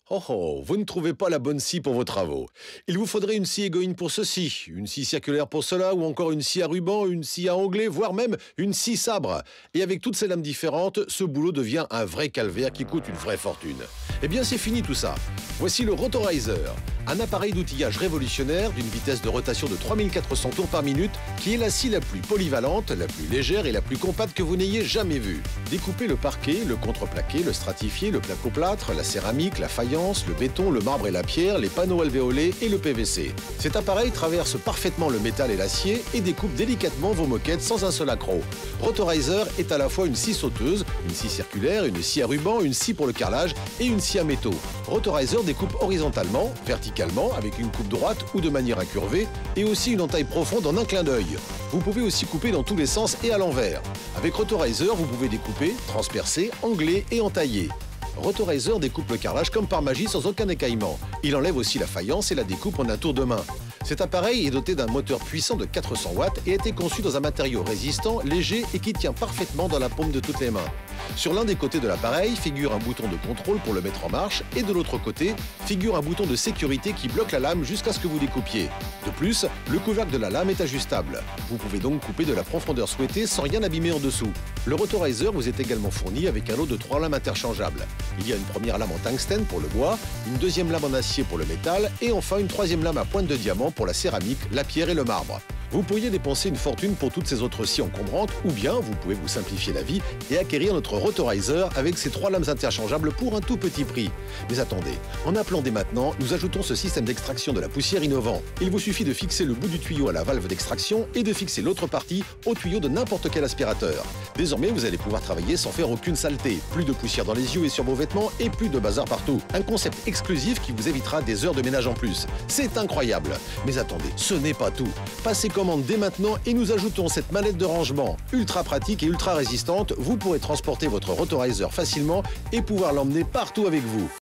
Oh oh, vous ne trouvez pas la bonne scie pour vos travaux. Il vous faudrait une scie égoïne pour ceci, une scie circulaire pour cela, ou encore une scie à ruban, une scie à onglet, voire même une scie sabre. Et avec toutes ces lames différentes, ce boulot devient un vrai calvaire qui coûte une vraie fortune. Eh bien, c'est fini tout ça. Voici le Rotorizer, un appareil d'outillage révolutionnaire d'une vitesse de rotation de 3400 tours par minute, qui est la scie la plus polyvalente, la plus légère et la plus compacte que vous n'ayez jamais vue. Découpez le parquet, le contreplaqué, le stratifié, le placo-plâtre, la céramique, la faïence, le béton, le marbre et la pierre, les panneaux alvéolés et le PVC. Cet appareil traverse parfaitement le métal et l'acier et découpe délicatement vos moquettes sans un seul accroc. Rotorizer est à la fois une scie sauteuse, une scie circulaire, une scie à ruban, une scie pour le carrelage et une scie à métaux. Rotorizer découpe horizontalement, verticalement, avec une coupe droite ou de manière incurvée, et aussi une entaille profonde en un clin d'œil. Vous pouvez aussi couper dans tous les sens et à l'envers. Avec Rotorizer, vous pouvez découper, transpercer, angler et entailler. Rotorizer découpe le carrelage comme par magie sans aucun écaillement. Il enlève aussi la faïence et la découpe en un tour de main. Cet appareil est doté d'un moteur puissant de 400 watts et a été conçu dans un matériau résistant, léger et qui tient parfaitement dans la paume de toutes les mains. Sur l'un des côtés de l'appareil figure un bouton de contrôle pour le mettre en marche et de l'autre côté figure un bouton de sécurité qui bloque la lame jusqu'à ce que vous découpiez. De plus, le couvercle de la lame est ajustable. Vous pouvez donc couper de la profondeur souhaitée sans rien abîmer en dessous. Le Rotorizer vous est également fourni avec un lot de 3 lames interchangeables. Il y a une première lame en tungstène pour le bois, une deuxième lame en acier pour le métal et enfin une troisième lame à pointe de diamant pour la céramique, la pierre et le marbre. Vous pourriez dépenser une fortune pour toutes ces autres scies encombrantes ou bien vous pouvez vous simplifier la vie et acquérir notre Rotorizer avec ses 3 lames interchangeables pour un tout petit prix. Mais attendez, en appelant dès maintenant, nous ajoutons ce système d'extraction de la poussière innovant. Il vous suffit de fixer le bout du tuyau à la valve d'extraction et de fixer l'autre partie au tuyau de n'importe quel aspirateur. Désormais, vous allez pouvoir travailler sans faire aucune saleté, plus de poussière dans les yeux et sur vos vêtements et plus de bazar partout. Un concept exclusif qui vous évitera des heures de ménage en plus. C'est incroyable. Mais attendez, ce n'est pas tout. Passez commande dès maintenant et nous ajoutons cette mallette de rangement ultra pratique et ultra résistante. Vous pourrez transporter votre Rotorizer facilement et pouvoir l'emmener partout avec vous.